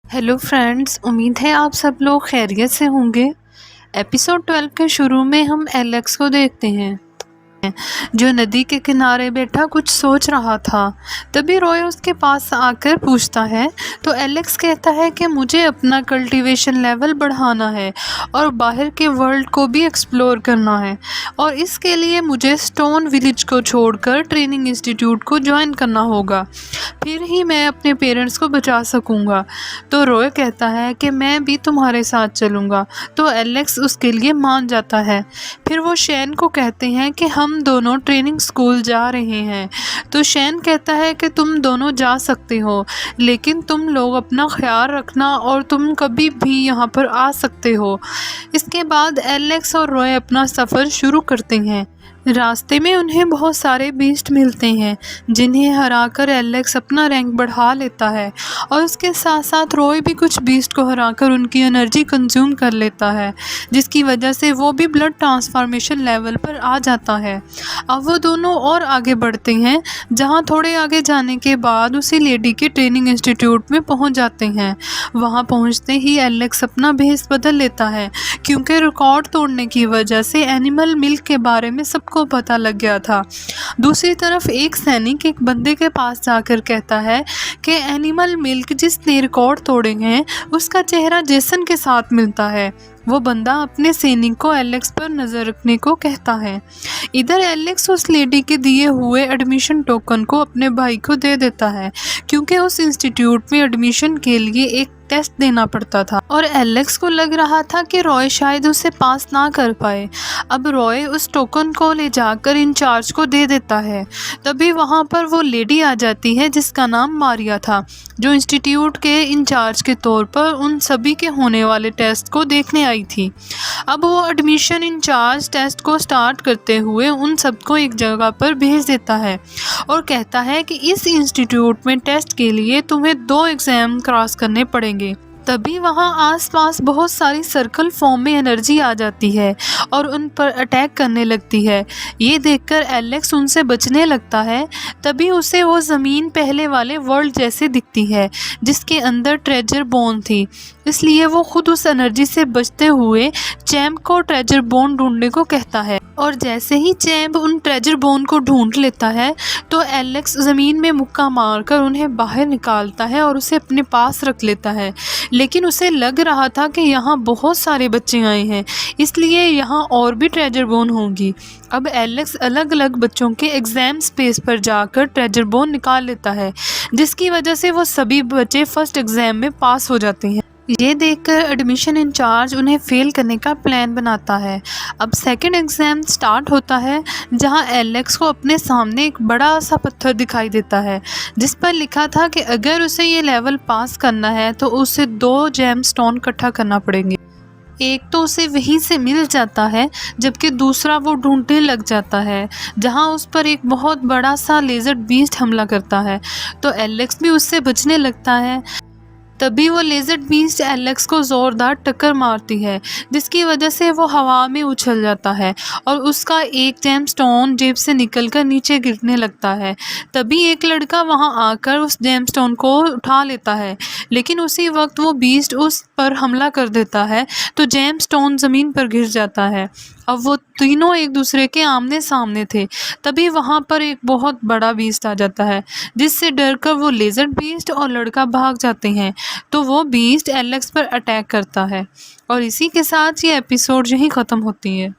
Hello friends, उम्मीद है आप सब लोग खैरियत से होंगे। एपिसोड 12 के शुरू में हम एलेक्स को देखते हैं जो नदी के किनारे बैठा कुछ सोच रहा था। तभी रॉय उसके पास आकर पूछता है तो एलेक्स कहता है कि मुझे अपना कल्टीवेशन लेवल बढ़ाना है और बाहर के वर्ल्ड को भी एक्सप्लोर करना है, और इसके लिए मुझे स्टोन विलेज को छोड़कर ट्रेनिंग इंस्टीट्यूट को ज्वाइन करना होगा, फिर ही मैं अपने पेरेंट्स को बचा सकूंगा। तो रॉय कहता है कि मैं भी तुम्हारे साथ चलूँगा। तो एलेक्स उसके लिए मान जाता है। फिर वो शैन को कहते हैं कि हम दोनों ट्रेनिंग स्कूल जा रहे हैं। तो शैन कहता है कि तुम दोनों जा सकते हो, लेकिन तुम लोग अपना ख्याल रखना और तुम कभी भी यहाँ पर आ सकते हो। इसके बाद एलेक्स और रॉय अपना सफ़र शुरू करते हैं। रास्ते में उन्हें बहुत सारे बीस्ट मिलते हैं जिन्हें हराकर एलेक्स अपना रैंक बढ़ा लेता है, और उसके साथ साथ रॉय भी कुछ बीस्ट को हराकर उनकी एनर्जी कंज्यूम कर लेता है, जिसकी वजह से वो भी ब्लड ट्रांसफॉर्मेशन लेवल पर आ जाता है। अब वो दोनों और आगे बढ़ते हैं, जहाँ थोड़े आगे जाने के बाद उसी लेडी के ट्रेनिंग इंस्टीट्यूट में पहुँच जाते हैं। वहाँ पहुँचते ही एलेक्स अपना भेस बदल लेता है, क्योंकि रिकॉर्ड तोड़ने की वजह से एनिमल मिल्क के बारे में सबको पता लग गया था। दूसरी तरफ एक सैनिक एक बंदे के पास जाकर कहता है कि एनिमल मिल्क जिसने रिकॉर्ड तोड़े हैं उसका चेहरा जेसन के साथ मिलता है। वो बंदा अपने सैनिक को एलेक्स पर नज़र रखने को कहता है। इधर एलेक्स उस लेडी के दिए हुए एडमिशन टोकन को अपने भाई को दे देता है, क्योंकि उस इंस्टीट्यूट में एडमिशन के लिए एक टेस्ट देना पड़ता था और एलेक्स को लग रहा था कि रॉय शायद उसे पास ना कर पाए। अब रॉय उस टोकन को ले जाकर इंचार्ज को दे देता है। तभी वहाँ पर वो लेडी आ जाती है जिसका नाम मारिया था, जो इंस्टीट्यूट के इंचार्ज के तौर पर उन सभी के होने वाले टेस्ट को देखने आई थी। अब वो एडमिशन इंचार्ज टेस्ट को स्टार्ट करते हुए उन सबको एक जगह पर भेज देता है और कहता है कि इस इंस्टीट्यूट में टेस्ट के लिए तुम्हें 2 एग्ज़ाम क्रॉस करने पड़ेंगे। तभी वहाँ आसपास बहुत सारी सर्कल फॉर्म में एनर्जी आ जाती है और उन पर अटैक करने लगती है। ये देखकर एलेक्स उनसे बचने लगता है। तभी उसे वो ज़मीन पहले वाले वर्ल्ड जैसे दिखती है जिसके अंदर ट्रेजर बोन थी, इसलिए वो खुद उस एनर्जी से बचते हुए चैम्प को ट्रेजर बोन ढूंढने को कहता है। और जैसे ही चैम्प उन ट्रेजर बोन को ढूंढ लेता है तो एलेक्स ज़मीन में मुक्का मारकर उन्हें बाहर निकालता है और उसे अपने पास रख लेता है। लेकिन उसे लग रहा था कि यहाँ बहुत सारे बच्चे आए हैं, इसलिए यहाँ और भी ट्रेजर बोन होंगी। अब एलेक्स अलग अलग बच्चों के एग्ज़ाम स्पेस पर जाकर ट्रेजर बोन निकाल लेता है, जिसकी वजह से वो सभी बच्चे फर्स्ट एग्ज़ाम में पास हो जाते हैं। ये देखकर एडमिशन इंचार्ज उन्हें फेल करने का प्लान बनाता है। अब सेकंड एग्ज़ाम स्टार्ट होता है, जहां एलेक्स को अपने सामने एक बड़ा सा पत्थर दिखाई देता है जिस पर लिखा था कि अगर उसे ये लेवल पास करना है तो उसे 2 जेम स्टोन इकट्ठा करना पड़ेंगे। एक तो उसे वहीं से मिल जाता है, जबकि दूसरा वो ढूंढने लग जाता है जहां उस पर एक बहुत बड़ा सा लेज़र बीस्ट हमला करता है। तो एलेक्स भी उससे बचने लगता है। तभी वो लेज़र बीस्ट एलेक्स को ज़ोरदार टक्कर मारती है, जिसकी वजह से वो हवा में उछल जाता है और उसका एक जेम स्टोन जेब से निकलकर नीचे गिरने लगता है। तभी एक लड़का वहां आकर उस जेम स्टोन को उठा लेता है, लेकिन उसी वक्त वो बीस्ट उस पर हमला कर देता है तो जेम स्टोन ज़मीन पर गिर जाता है। अब वो तीनों एक दूसरे के आमने सामने थे। तभी वहाँ पर एक बहुत बड़ा बीस्ट आ जाता है, जिससे डरकर वो लेज़र बीस्ट और लड़का भाग जाते हैं। तो वो बीस्ट एलेक्स पर अटैक करता है और इसी के साथ ये एपिसोड यहीं ख़त्म होती है।